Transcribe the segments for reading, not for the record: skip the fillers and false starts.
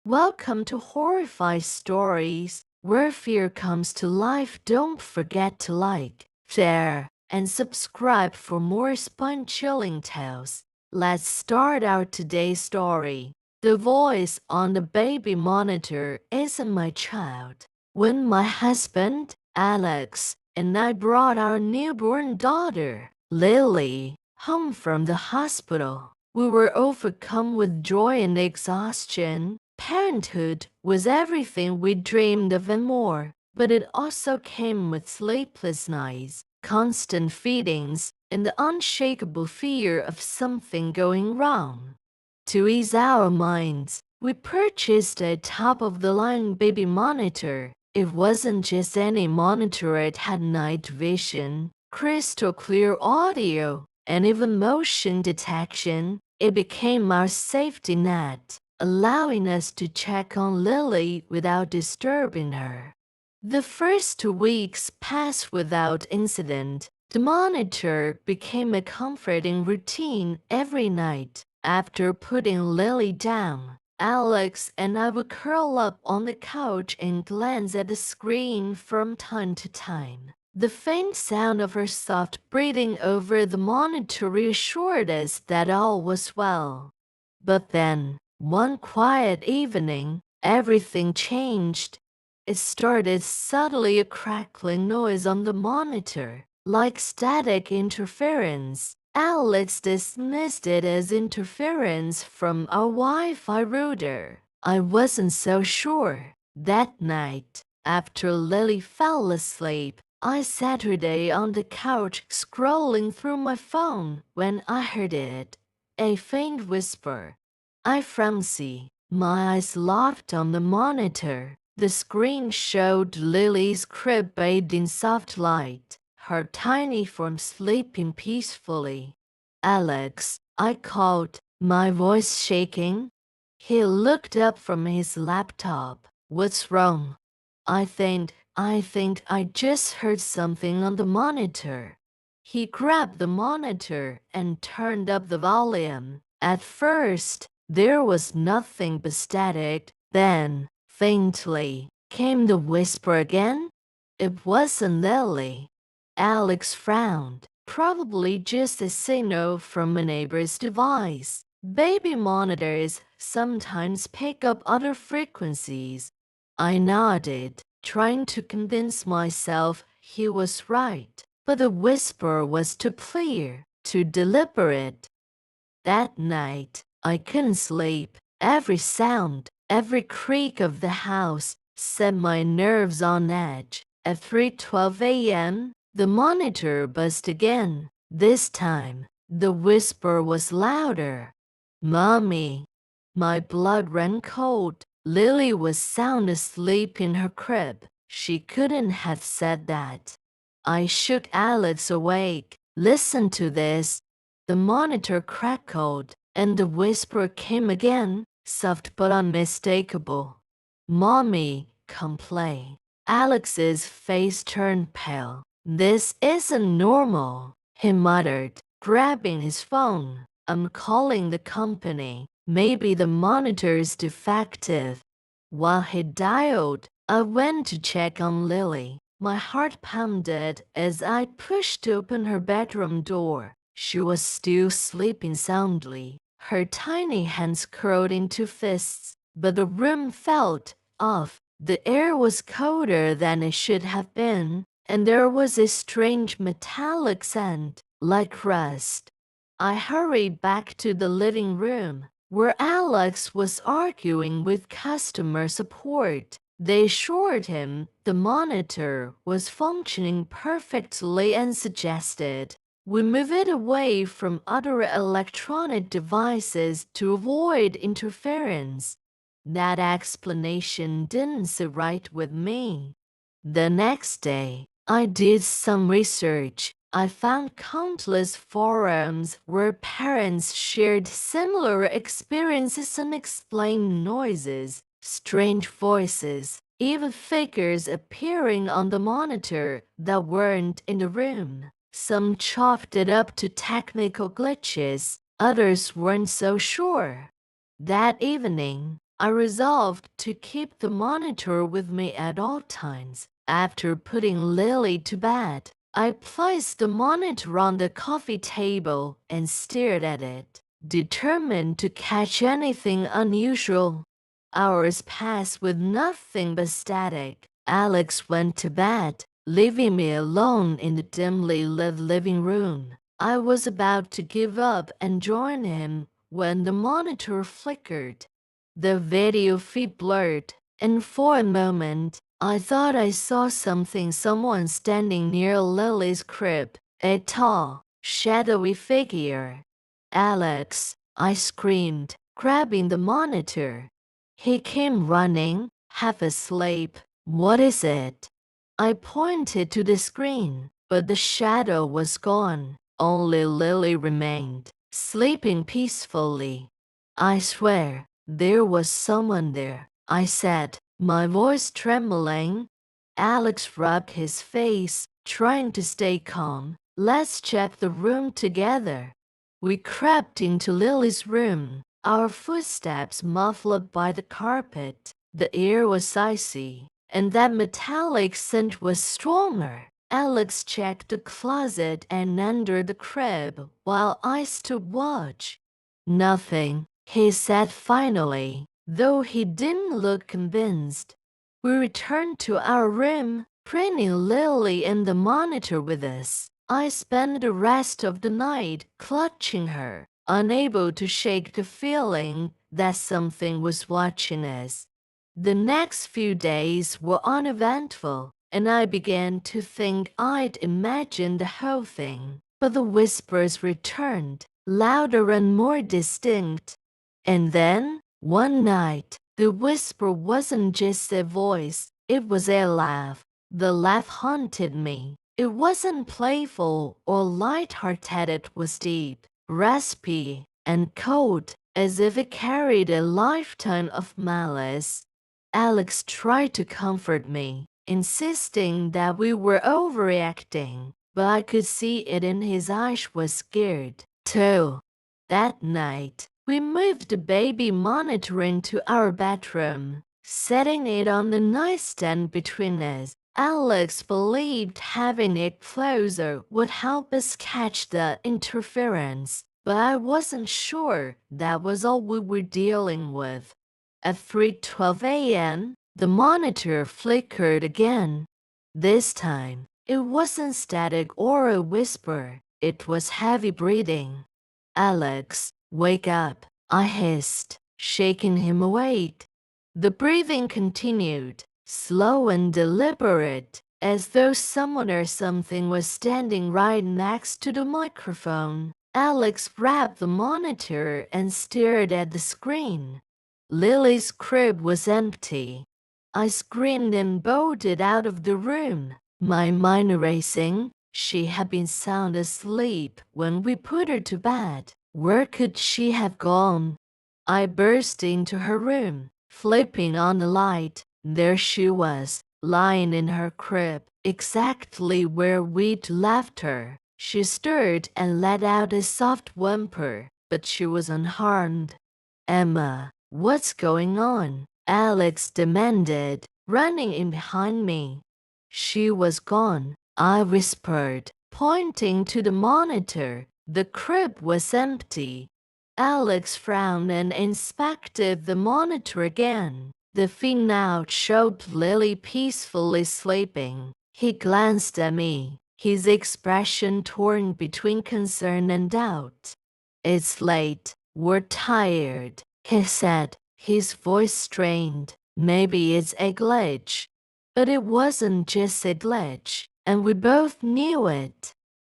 Welcome to Horrified Stories, where fear comes to life. Don't forget to like, share, and subscribe for more spine-chilling tales. Let's start our today's story. The voice on the baby monitor isn't my child. When my husband, Alex, and I brought our newborn daughter, Lily, home from the hospital, we were overcome with joy and exhaustion. Parenthood was everything we dreamed of and more, but it also came with sleepless nights, constant feedings, and the unshakable fear of something going wrong. To ease our minds, we purchased a top-of-the-line baby monitor. It wasn't just any monitor, it had night vision, crystal clear audio, and even motion detection. It became our safety net, allowing us to check on Lily without disturbing her. The first 2 weeks passed without incident. The monitor became a comforting routine every night. After putting Lily down, Alex and I would curl up on the couch and glance at the screen from time to time. The faint sound of her soft breathing over the monitor reassured us that all was well. But then, one quiet evening, everything changed. It started subtly a crackling noise on the monitor, like static interference. Alex dismissed it as interference from our Wi-Fi router. I wasn't so sure. That night, after Lily fell asleep, I sat today on the couch scrolling through my phone when I heard it. A faint whisper. I frowned, my eyes locked on the monitor. The screen showed Lily's crib bathed in soft light, her tiny form sleeping peacefully. Alex, I called, my voice shaking. He looked up from his laptop. What's wrong? I think I just heard something on the monitor. He grabbed the monitor and turned up the volume. At first, there was nothing but static. Then, faintly, came the whisper again. It wasn't Lily. Alex frowned. Probably just a signal from a neighbor's device. Baby monitors sometimes pick up other frequencies. I nodded, trying to convince myself he was right, but the whisper was too clear, too deliberate. That night, I couldn't sleep. Every sound, every creak of the house set my nerves on edge. At 3:12 a.m., the monitor buzzed again. This time, the whisper was louder. Mommy. My blood ran cold. Lily was sound asleep in her crib. She couldn't have said that. I shook Alex awake. Listen to this. The monitor crackled, and the whisper came again, soft but unmistakable. Mommy, complain. Alex's face turned pale. This isn't normal, he muttered, grabbing his phone. I'm calling the company. Maybe the monitor's defective. While he dialed, I went to check on Lily. My heart pounded as I pushed open her bedroom door. She was still sleeping soundly, her tiny hands curled into fists, but the room felt off. The air was colder than it should have been, and there was a strange metallic scent, like rust. I hurried back to the living room, where Alex was arguing with customer support. They assured him the monitor was functioning perfectly and suggested we move it away from other electronic devices to avoid interference. That explanation didn't sit right with me. The next day, I did some research. I found countless forums where parents shared similar experiences, unexplained noises, strange voices, even figures appearing on the monitor that weren't in the room. Some chalked it up to technical glitches, others weren't so sure. That evening, I resolved to keep the monitor with me at all times. After putting Lily to bed, I placed the monitor on the coffee table and stared at it, determined to catch anything unusual. Hours passed with nothing but static. Alex went to bed, leaving me alone in the dimly lit living room. I was about to give up and join him when the monitor flickered. The video feed blurred, and for a moment, I thought I saw someone standing near Lily's crib, a tall, shadowy figure. Alex, I screamed, grabbing the monitor. He came running, half asleep. What is it? I pointed to the screen, but the shadow was gone. Only Lily remained, sleeping peacefully. I swear, there was someone there, I said, my voice trembling. Alex rubbed his face, trying to stay calm. Let's check the room together. We crept into Lily's room, our footsteps muffled by the carpet. The air was icy, and that metallic scent was stronger. Alex checked the closet and under the crib while I stood watch. Nothing, he said finally, though he didn't look convinced. We returned to our room, bringing Lily and the monitor with us. I spent the rest of the night clutching her, unable to shake the feeling that something was watching us. The next few days were uneventful, and I began to think I'd imagined the whole thing. But the whispers returned, louder and more distinct. And then, one night, the whisper wasn't just a voice, it was a laugh. The laugh haunted me. It wasn't playful or light-hearted, it was deep, raspy, and cold, as if it carried a lifetime of malice. Alex tried to comfort me, insisting that we were overreacting, but I could see it in his eyes was scared, too. That night, we moved the baby monitor into our bedroom, setting it on the nightstand between us. Alex believed having it closer would help us catch the interference, but I wasn't sure that was all we were dealing with. At 3:12 a.m., the monitor flickered again. This time, it wasn't static or a whisper, it was heavy breathing. Alex, wake up, I hissed, shaking him awake. The breathing continued, slow and deliberate, as though someone or something was standing right next to the microphone. Alex grabbed the monitor and stared at the screen. Lily's crib was empty. I screamed and bolted out of the room, my mind racing. She had been sound asleep when we put her to bed. Where could she have gone? I burst into her room, flipping on the light. There she was, lying in her crib, exactly where we'd left her. She stirred and let out a soft whimper, but she was unharmed. Emma, what's going on? Alex demanded, running in behind me. She was gone, I whispered, pointing to the monitor. The crib was empty. Alex frowned and inspected the monitor again. The feed now showed Lily peacefully sleeping. He glanced at me, his expression torn between concern and doubt. It's late, we're tired, he said, his voice strained. Maybe it's a glitch. But it wasn't just a glitch, and we both knew it.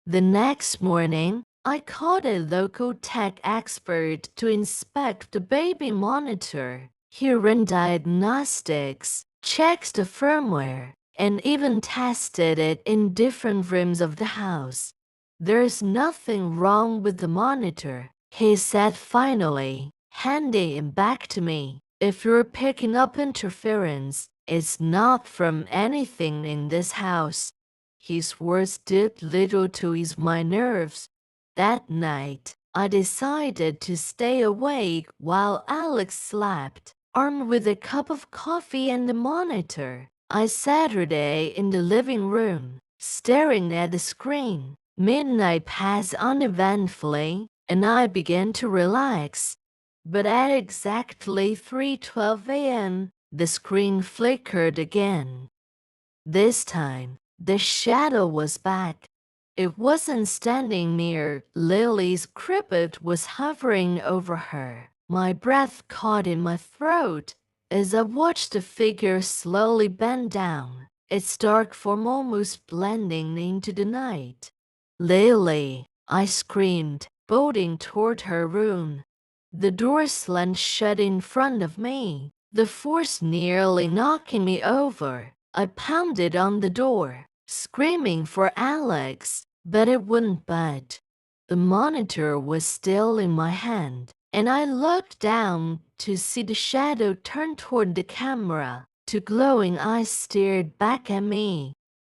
The next morning, I called a local tech expert to inspect the baby monitor. He ran diagnostics, checked the firmware, and even tested it in different rooms of the house. There's nothing wrong with the monitor, he said finally, handing it back to me. If you're picking up interference, it's not from anything in this house. His words did little to ease my nerves. That night, I decided to stay awake while Alex slept. armed with a cup of coffee and a monitor. I sat in the living room, staring at the screen. Midnight passed uneventfully, and I began to relax. But at exactly 3:12 a.m., the screen flickered again. This time, the shadow was back. It wasn't standing near Lily's crib, it was hovering over her. My breath caught in my throat as I watched the figure slowly bend down, its dark form almost blending into the night. Lily, I screamed, bolting toward her room. The door slammed shut in front of me, the force nearly knocking me over. I pounded on the door, screaming for Alex, but it wouldn't budge. The monitor was still in my hand, and I looked down to see the shadow turn toward the camera. Two glowing eyes stared back at me.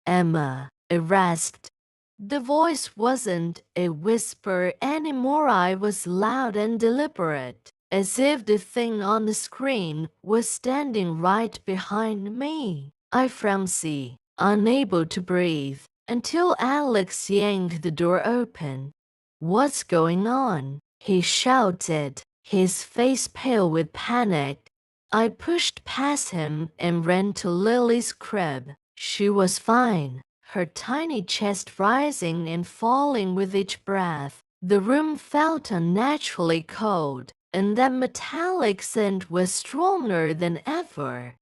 Emma, I rasped. The voice wasn't a whisper anymore. I was loud and deliberate, as if the thing on the screen was standing right behind me. I frenzied, unable to breathe, until Alex yanked the door open. "What's going on?" he shouted, his face pale with panic. I pushed past him and ran to Lily's crib. She was fine, her tiny chest rising and falling with each breath. The room felt unnaturally cold, and that metallic scent was stronger than ever.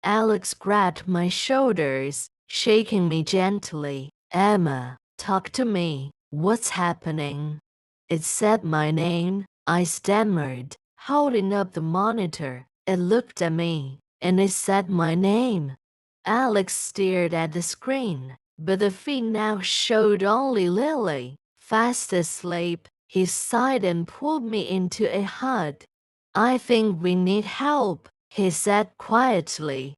Alex grabbed my shoulders, shaking me gently. "Emma, talk to me. What's happening?" It said my name, I stammered, holding up the monitor. It looked at me, and it said my name. Alex stared at the screen, but the feed now showed only Lily, fast asleep. He sighed and pulled me into a hug. "I think we need help," he said quietly.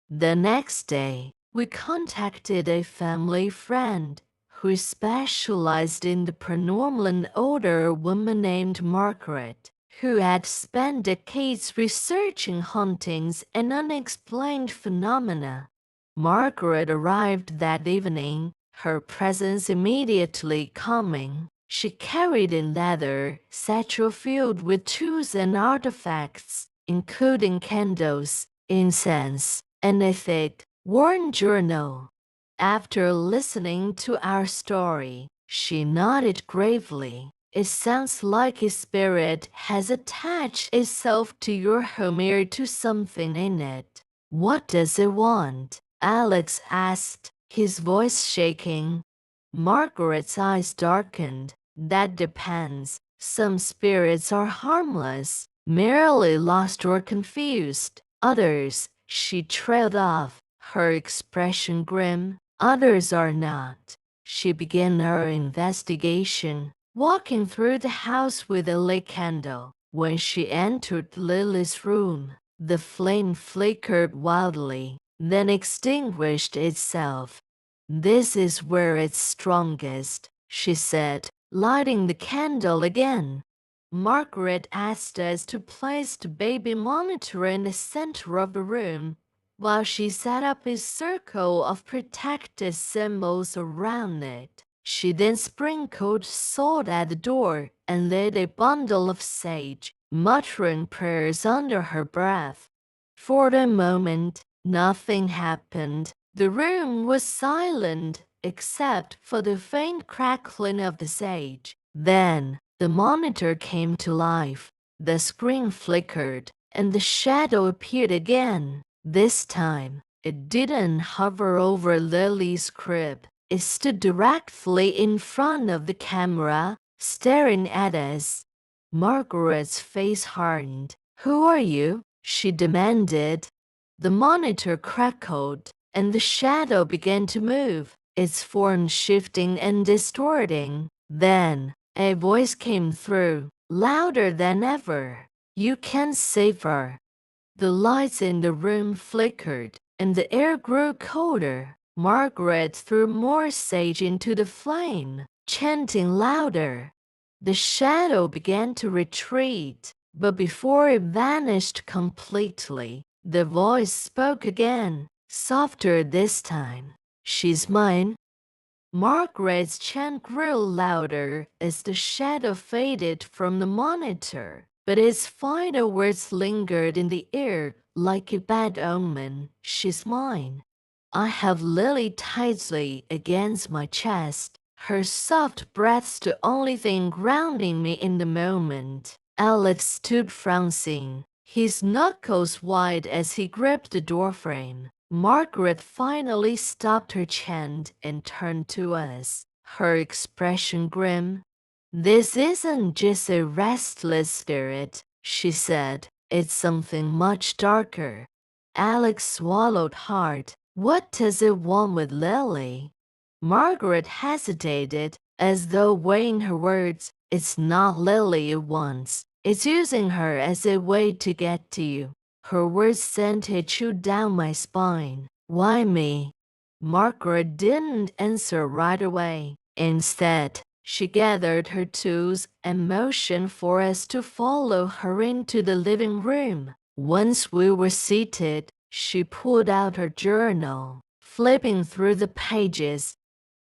The next day, we contacted a family friend who specialized in the paranormal, an older woman named Margaret, who had spent decades researching hauntings and unexplained phenomena. Margaret arrived that evening, her presence immediately calming. She carried a leather satchel filled with tools and artifacts, including candles, incense, and a thick, worn journal. After listening to our story, she nodded gravely. "It sounds like his spirit has attached itself to your home or to something in it." "What does it want?" Alex asked, his voice shaking. Margaret's eyes darkened. "That depends. Some spirits are harmless, merely lost or confused. Others," she trailed off, her expression grim, "others are not." She began her investigation, walking through the house with a lit candle. When she entered Lily's room, the flame flickered wildly, then extinguished itself. "This is where it's strongest," she said, lighting the candle again. Margaret asked us to place the baby monitor in the center of the room, while she set up a circle of protective symbols around it. She then sprinkled salt at the door and lit a bundle of sage, muttering prayers under her breath. For a moment, nothing happened. The room was silent, except for the faint crackling of the sage. Then, the monitor came to life. The screen flickered, and the shadow appeared again. This time, it didn't hover over Lily's crib. It stood directly in front of the camera, staring at us. Margaret's face hardened. "Who are you?" she demanded. The monitor crackled, and the shadow began to move, its form shifting and distorting. Then, a voice came through, louder than ever. "You can save her." The lights in the room flickered, and the air grew colder. Margaret threw more sage into the flame, chanting louder. The shadow began to retreat, But before it vanished completely, the voice spoke again, softer this time. "She's mine." Margaret's chant grew louder as the shadow faded from the monitor, but its final words lingered in the air like a bad omen. "She's mine." I held Lily tightly against my chest, her soft breaths the only thing grounding me in the moment. Alex stood frowned, his knuckles wide as he gripped the doorframe. Margaret finally stopped her chant and turned to us, her expression grim. "This isn't just a restless spirit," she said. "It's something much darker." Alex swallowed hard. "What does it want with Lily?" Margaret hesitated, as though weighing her words. "It's not Lily it wants. It's using her as a way to get to you." Her words sent a chill down my spine. "Why me?" Margaret didn't answer right away. Instead, she gathered her tools and motioned for us to follow her into the living room. Once we were seated, she pulled out her journal, flipping through the pages.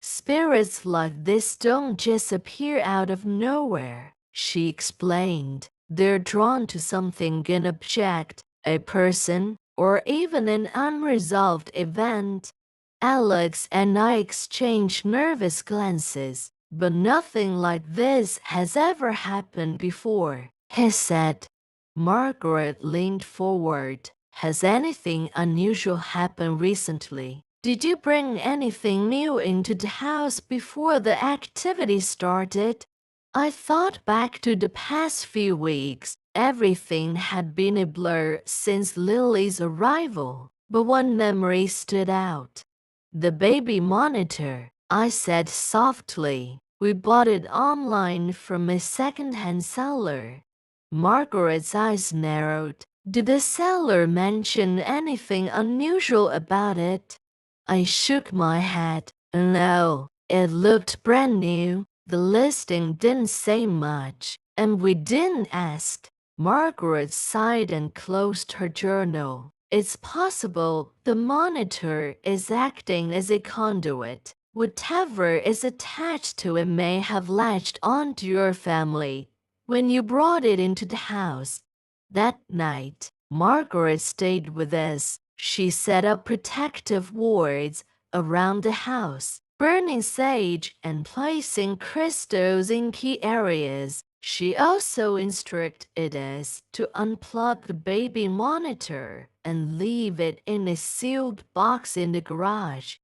"Spirits like this don't just appear out of nowhere," she explained. "They're drawn to something, an object, a person, or even an unresolved event." Alex and I exchanged nervous glances. "But nothing like this has ever happened before," he said. Margaret leaned forward. "Has anything unusual happened recently? Did you bring anything new into the house before the activity started?" I thought back to the past few weeks. Everything had been a blur since Lily's arrival, but one memory stood out. "The baby monitor," I said softly. "We bought it online from a second-hand seller." Margaret's eyes narrowed. "Did the seller mention anything unusual about it?" I shook my head. "No, it looked brand new. The listing didn't say much, and we didn't ask." Margaret sighed and closed her journal. "It's possible the monitor is acting as a conduit. Whatever is attached to it may have latched onto your family when you brought it into the house." That night, Margaret stayed with us. She set up protective wards around the house, burning sage and placing crystals in key areas. She also instructed us to unplug the baby monitor and leave it in a sealed box in the garage.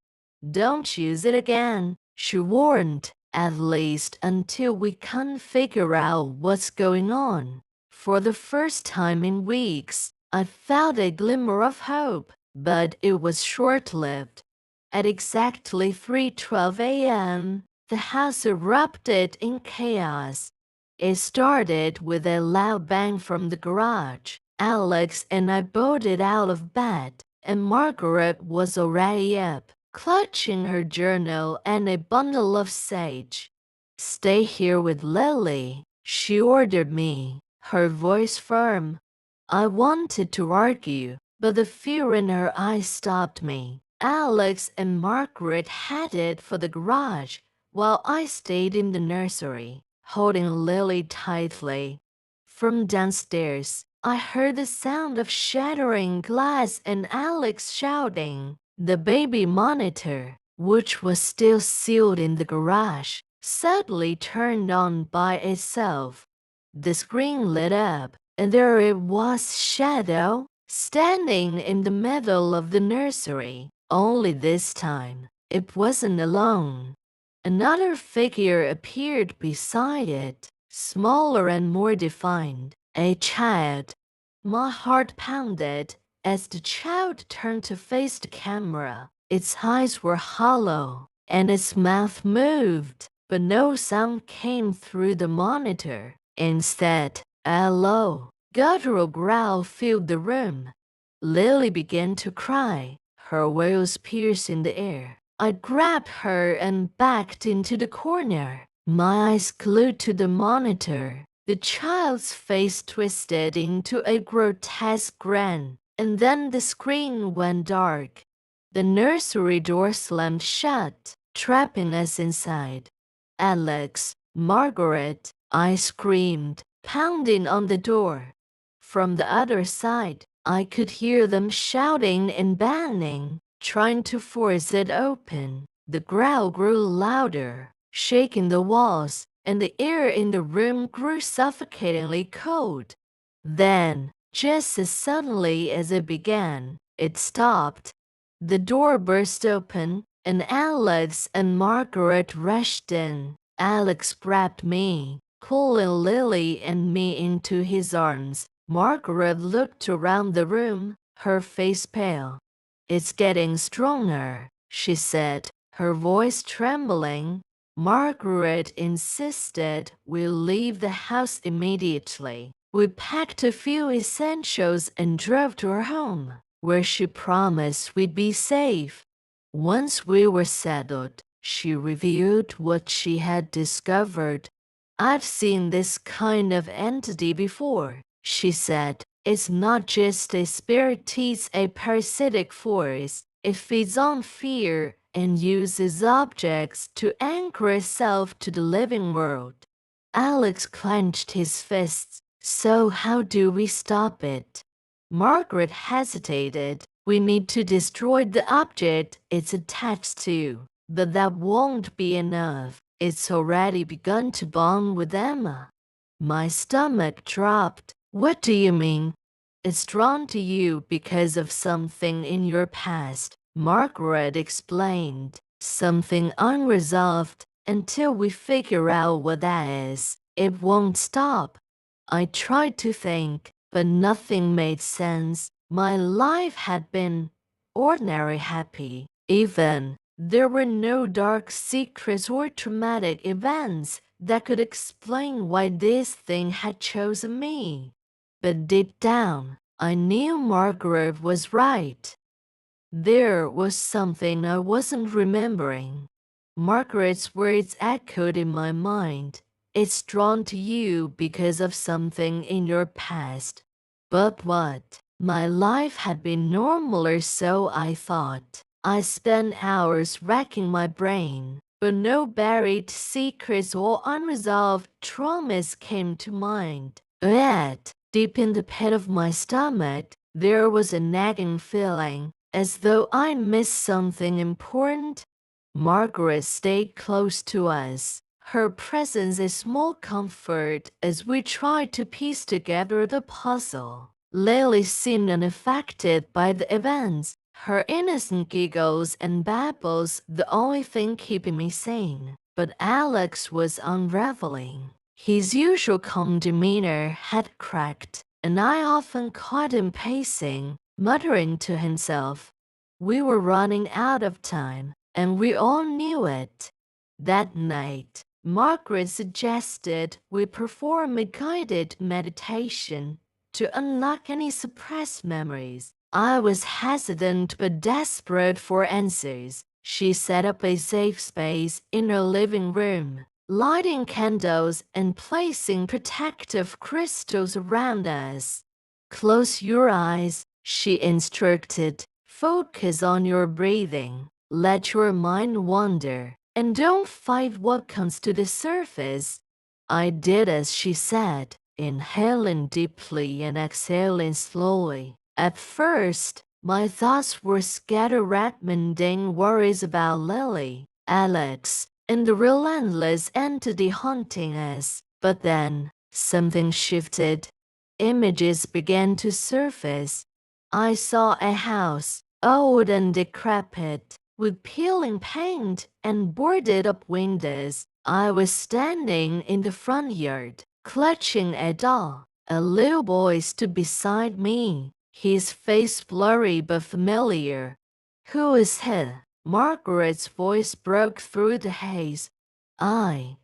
"Don't use it again," she warned, "at least until we can figure out what's going on." For the first time in weeks, I felt a glimmer of hope, but it was short-lived. At exactly 3:12 a.m., the house erupted in chaos. It started with a loud bang from the garage. Alex and I bolted out of bed, and Margaret was already up, clutching her journal and a bundle of sage. "Stay here with Lily," she ordered me, her voice firm. I wanted to argue, but the fear in her eyes stopped me. Alex and Margaret headed for the garage, while I stayed in the nursery, holding Lily tightly. From downstairs, I heard the sound of shattering glass and Alex shouting. The baby monitor, which was still sealed in the garage, suddenly turned on by itself. The screen lit up, and there it was, Shadow, standing in the middle of the nursery. Only this time, it wasn't alone. Another figure appeared beside it, smaller and more defined, a child. My heart pounded as the child turned to face the camera. Its eyes were hollow, and its mouth moved, but no sound came through the monitor. Instead, a low, guttural growl filled the room. Lily began to cry, her wails piercing the air. I grabbed her and backed into the corner, my eyes glued to the monitor. The child's face twisted into a grotesque grin, and then the screen went dark. The nursery door slammed shut, trapping us inside. Alex, Margaret, I screamed, pounding on the door. From the other side, I could hear them shouting and banging, trying to force it open. The growl grew louder, shaking the walls, and the air in the room grew suffocatingly cold. Then, just as suddenly as it began, it stopped. The door burst open, and Alex and Margaret rushed in. Alex grabbed me, pulling Lily and me into his arms. Margaret looked around the room, her face pale. "It's getting stronger," she said, her voice trembling. Margaret insisted we leave the house immediately. We packed a few essentials and drove to her home, where she promised we'd be safe. Once we were settled, she revealed what she had discovered. "I've seen this kind of entity before," she said. "It's not just a spirit, it's a parasitic force. It feeds on fear and uses objects to anchor itself to the living world." Alex clenched his fists. "So how do we stop it?" Margaret hesitated. "We need to destroy the object it's attached to. But that won't be enough. It's already begun to bond with Emma." My stomach dropped. "What do you mean?" "It's drawn to you because of something in your past," Margaret explained. "Something unresolved. Until we figure out what that is, it won't stop." I tried to think, but nothing made sense. My life had been ordinary happy. Even there were no dark secrets or traumatic events that could explain why this thing had chosen me. But deep down, I knew Margaret was right. There was something I wasn't remembering. Margaret's words echoed in my mind. "It's drawn to you because of something in your past." But what? My life had been normal, or so I thought. I spent hours racking my brain, but no buried secrets or unresolved traumas came to mind. Yet, deep in the pit of my stomach, there was a nagging feeling, as though I missed something important. Margaret stayed close to us, her presence a small comfort as we tried to piece together the puzzle. Lily seemed unaffected by the events, her innocent giggles and babbles the only thing keeping me sane. But Alex was unraveling. His usual calm demeanor had cracked, and I often caught him pacing, muttering to himself. We were running out of time, and we all knew it. That night, Margaret suggested we perform a guided meditation to unlock any suppressed memories. I was hesitant but desperate for answers. She set up a safe space in her living room, lighting candles and placing protective crystals around us. "Close your eyes," she instructed. "Focus on your breathing. Let your mind wander, and don't fight what comes to the surface." I did as she said, inhaling deeply and exhaling slowly. At first, my thoughts were scattered at mundane worries about Lily, Alex, and the relentless entity haunting us. But then, something shifted. Images began to surface. I saw a house, old and decrepit, with peeling paint and boarded-up windows. I was standing in the front yard, clutching a doll. A little boy stood beside me, his face blurry but familiar. "Who is he?" Margaret's voice broke through the haze. I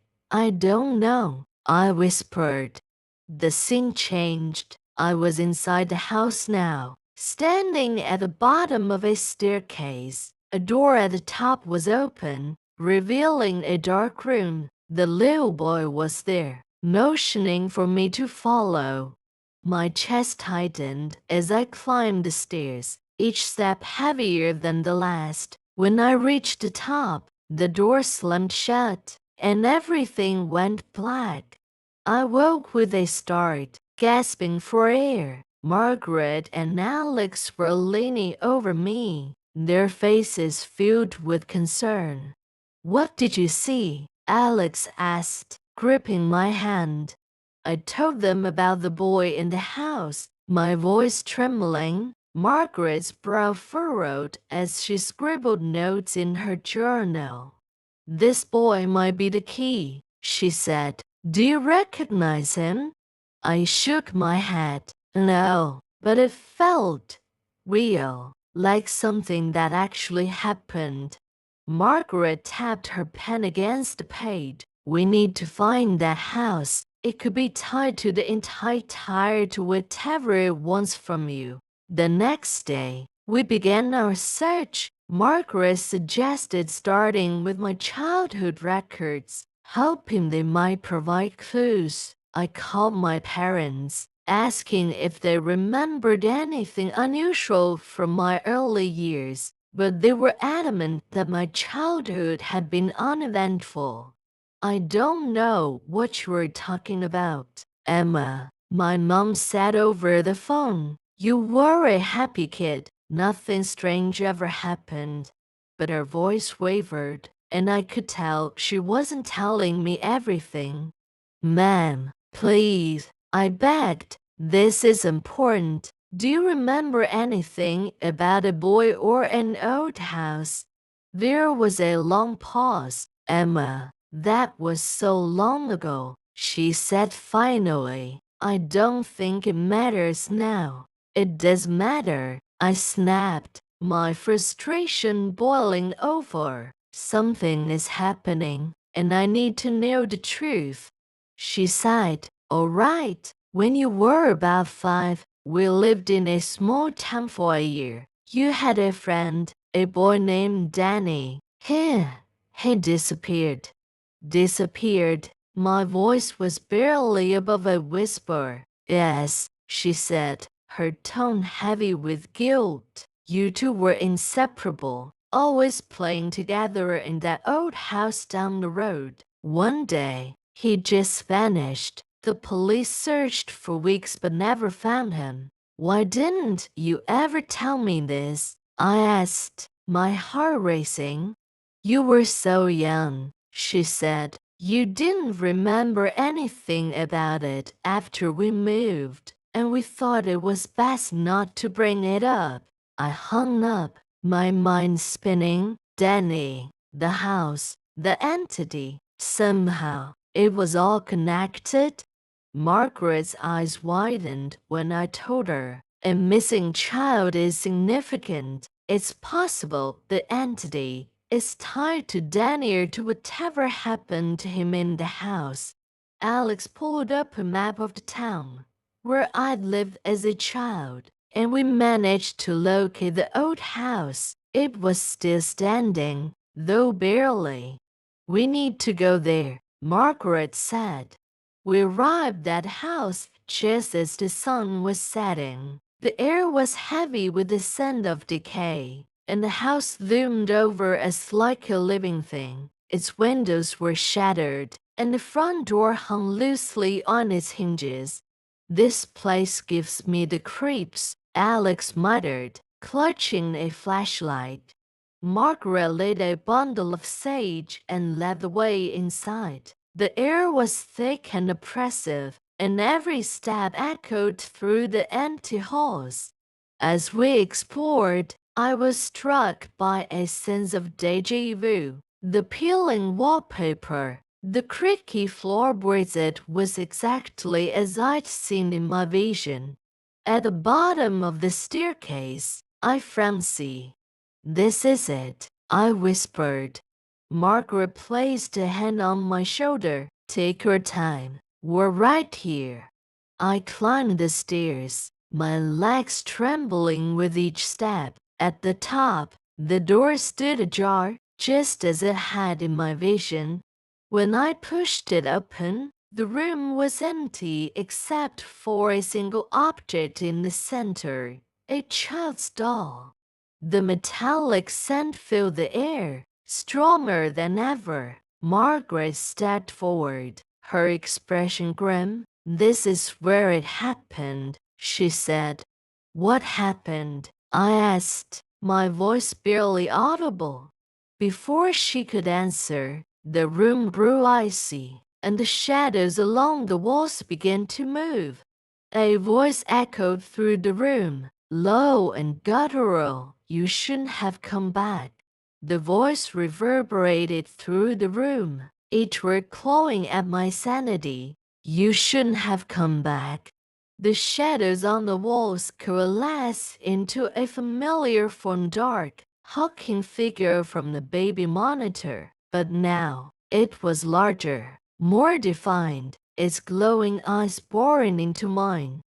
don't know," I whispered. The scene changed. I was inside the house now, standing at the bottom of a staircase. A door at the top was open, revealing a dark room. The little boy was there, motioning for me to follow. My chest tightened as I climbed the stairs, each step heavier than the last. When I reached the top, the door slammed shut, and everything went black. I woke with a start, gasping for air. Margaret and Alex were leaning over me, their faces filled with concern. "What did you see?" Alex asked, gripping my hand. I told them about the boy in the house, my voice trembling. Margaret's brow furrowed as she scribbled notes in her journal. "This boy might be the key," she said. "Do you recognize him?" I shook my head. No, but it felt real, like something that actually happened. Margaret tapped her pen against the page. "We need to find that house. It could be tied to the entire to whatever it wants from you." The next day, we began our search. Margaret suggested starting with my childhood records, hoping they might provide clues. I called my parents, asking if they remembered anything unusual from my early years, but they were adamant that my childhood had been uneventful. "I don't know what you were talking about, Emma," my mom said over the phone. "You were a happy kid. Nothing strange ever happened." But her voice wavered, and I could tell she wasn't telling me everything. "Ma'am, please," I begged. "This is important. Do you remember anything about a boy or an old house?" There was a long pause. "Emma, that was so long ago," she said finally. "I don't think it matters now." "It does matter," I snapped, my frustration boiling over. "Something is happening, and I need to know the truth." She sighed. "All right. When you were about 5, we lived in a small town for a year. You had a friend, a boy named Danny. He disappeared." "Disappeared?" My voice was barely above a whisper. "Yes," she said, her tone heavy with guilt. "You two were inseparable, always playing together in that old house down the road. One day, he just vanished. The police searched for weeks but never found him." "Why didn't you ever tell me this?" I asked, my heart racing. "You were so young," she said. "You didn't remember anything about it after we moved, and we thought it was best not to bring it up." I hung up, my mind spinning. Danny, the house, the entity. Somehow, it was all connected. Margaret's eyes widened when I told her, "A missing child is significant. It's possible the entity is tied to Danny or to whatever happened to him in the house." Alex pulled up a map of the town where I'd lived as a child, and we managed to locate the old house. It was still standing, though barely. "We need to go there," Margaret said. We arrived at the house just as the sun was setting. The air was heavy with the scent of decay, and the house loomed over us like a living thing. Its windows were shattered, and the front door hung loosely on its hinges. "This place gives me the creeps," Alex muttered, clutching a flashlight. Margaret lit a bundle of sage and led the way inside. The air was thick and oppressive, and every step echoed through the empty halls. As we explored, I was struck by a sense of déjà vu. The peeling wallpaper, the creaky floorboards, it was exactly as I'd seen in my vision. At the bottom of the staircase, I frenzied. "This is it," I whispered. Margaret placed a hand on my shoulder. "Take your time. We're right here." I climbed the stairs, my legs trembling with each step. At the top, the door stood ajar, just as it had in my vision. When I pushed it open, The room was empty except for a single object in the center, a child's doll. The metallic scent filled the air, stronger than ever. Margaret stepped forward, her expression grim. "This is where it happened," she said. "What happened?" I asked, my voice barely audible. Before she could answer, the room grew icy, and the shadows along the walls began to move. A voice echoed through the room, low and guttural. "You shouldn't have come back." The voice reverberated through the room, each word clawing at my sanity. "You shouldn't have come back." The shadows on the walls coalesced into a familiar form, dark, hulking figure from the baby monitor. But now, it was larger, more defined, its glowing eyes boring into mine.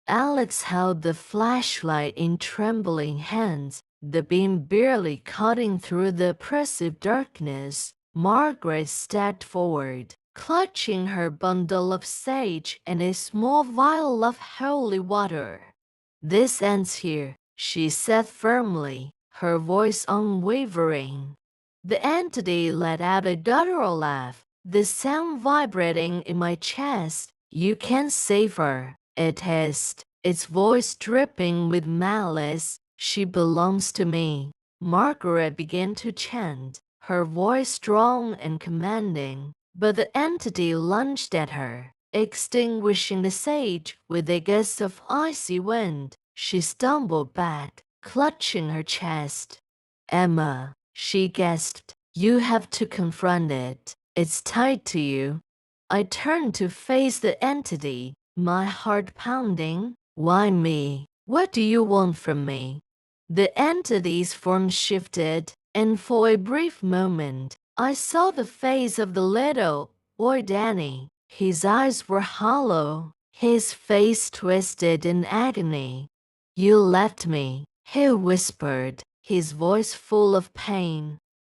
Alex held the flashlight in trembling hands, the beam barely cutting through the oppressive darkness. Margaret stepped forward, clutching her bundle of sage and a small vial of holy water. "This ends here," she said firmly, her voice unwavering. The entity let out a guttural laugh, the sound vibrating in my chest. "You can't save her," it hissed, its voice dripping with malice. "She belongs to me." Margaret began to chant, her voice strong and commanding, but the entity lunged at her, extinguishing the sage with a gust of icy wind. She stumbled back, clutching her chest. "Emma," she gasped, "you have to confront it. It's tied to you." I turned to face the entity, my heart pounding. "Why me? What do you want from me?" The entity's form shifted, and for a brief moment, I saw the face of the little boy Danny. His eyes were hollow, his face twisted in agony. "You left me," he whispered, his voice full of pain.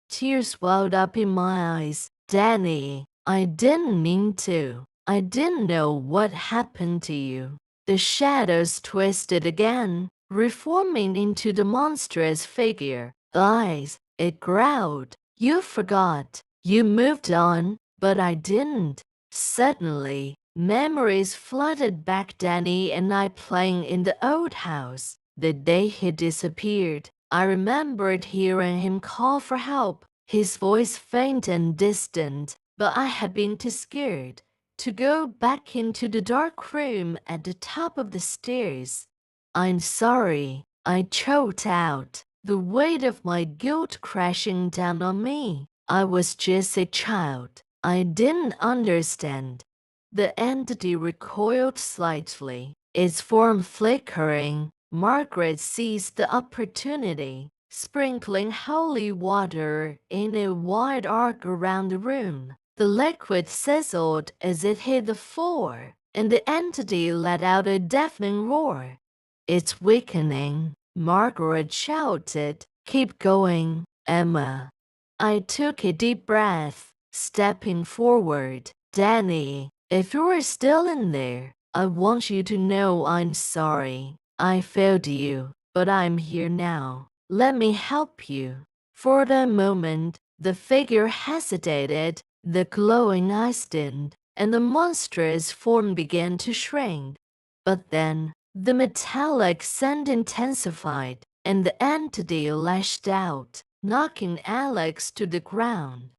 Tears welled up in my eyes. "Danny, I didn't mean to. I didn't know what happened to you." The shadows twisted again, reforming into the monstrous figure. "Guys," it growled, "you forgot. You moved on, but I didn't." Suddenly, memories flooded back. Danny and I playing in the old house. The day he disappeared, I remembered hearing him call for help, his voice faint and distant, but I had been too scared to go back into the dark room at the top of the stairs. "I'm sorry," I choked out, the weight of my guilt crashing down on me. "I was just a child. I didn't understand." The entity recoiled slightly, its form flickering. Margaret seized the opportunity, sprinkling holy water in a wide arc around the room. The liquid sizzled as it hit the floor, and the entity let out a deafening roar. "It's weakening," Margaret shouted. "Keep going, Emma." I took a deep breath, stepping forward. "Danny, if you're still in there, I want you to know I'm sorry. I failed you, but I'm here now. Let me help you." For a moment, the figure hesitated, the glowing eyes dimmed, and the monstrous form began to shrink. But then, the metallic scent intensified, and the entity lashed out, knocking Alex to the ground.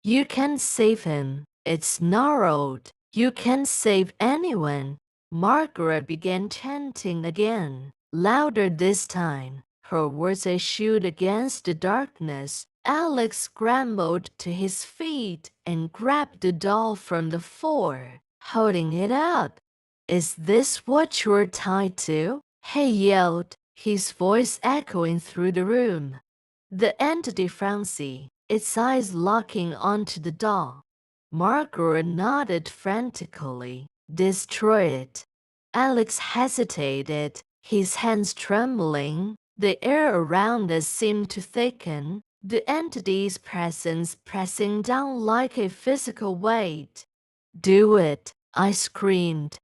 "You can't save him," it snarled. "You can't save anyone." Margaret began chanting again, louder this time. Her words echoed against the darkness. Alex scrambled to his feet and grabbed the doll from the floor, holding it up. "Is this what you're tied to?" he yelled, his voice echoing through the room. The entity frowned, its eyes locking onto the doll. Margaret nodded frantically. "Destroy it." Alex hesitated, his hands trembling. The air around us seemed to thicken, the entity's presence pressing down like a physical weight. "Do it," I screamed.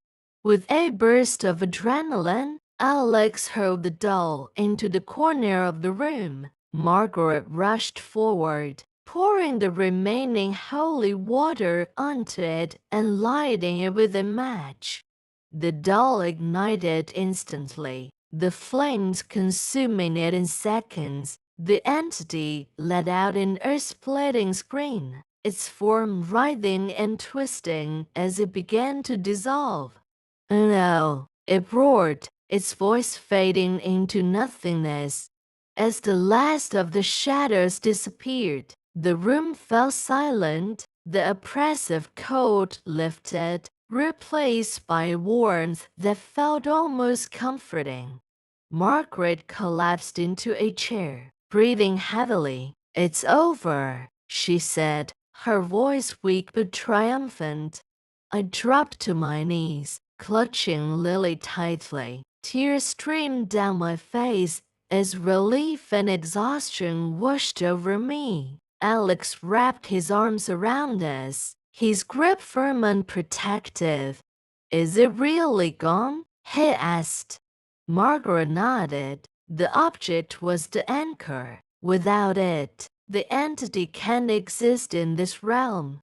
With a burst of adrenaline, Alex hurled the doll into the corner of the room. Margaret rushed forward, pouring the remaining holy water onto it and lighting it with a match. The doll ignited instantly, the flames consuming it in seconds. The entity let out an earth-splitting scream, its form writhing and twisting as it began to dissolve. "No!" it roared, its voice fading into nothingness. As the last of the shadows disappeared, the room fell silent, the oppressive cold lifted, replaced by a warmth that felt almost comforting. Margaret collapsed into a chair, breathing heavily. "It's over," she said, her voice weak but triumphant. I dropped to my knees, clutching Lily tightly. Tears streamed down my face as relief and exhaustion washed over me. Alex wrapped his arms around us, his grip firm and protective. "Is it really gone?" he asked. Margaret nodded. "The object was the anchor. Without it, the entity can't exist in this realm."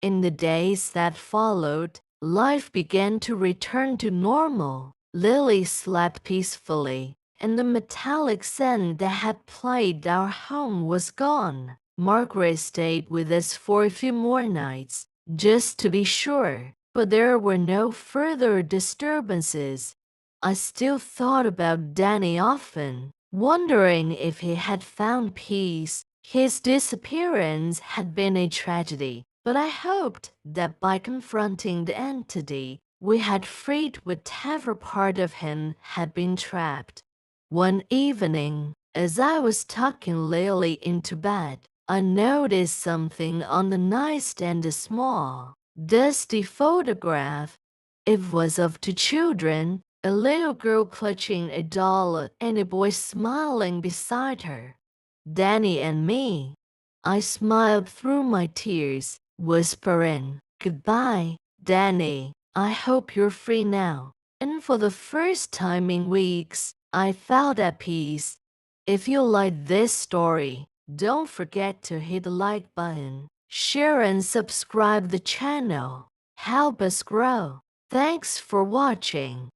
In the days that followed, life began to return to normal. Lily slept peacefully, and the metallic scent that had plagued our home was gone. Margaret stayed with us for a few more nights, just to be sure, but there were no further disturbances. I still thought about Danny often, wondering if he had found peace. His disappearance had been a tragedy, but I hoped that by confronting the entity, we had freed whatever part of him had been trapped. One evening, as I was tucking Lily into bed, I noticed something on the nightstand, a small, dusty photograph. It was of two children, a little girl clutching a doll and a boy smiling beside her. Danny and me. I smiled through my tears, whispering, "Goodbye, Danny. I hope you're free now." And for the first time in weeks, I felt at peace. If you like this story, don't forget to hit the like button, share and subscribe the channel. Help us grow. Thanks for watching.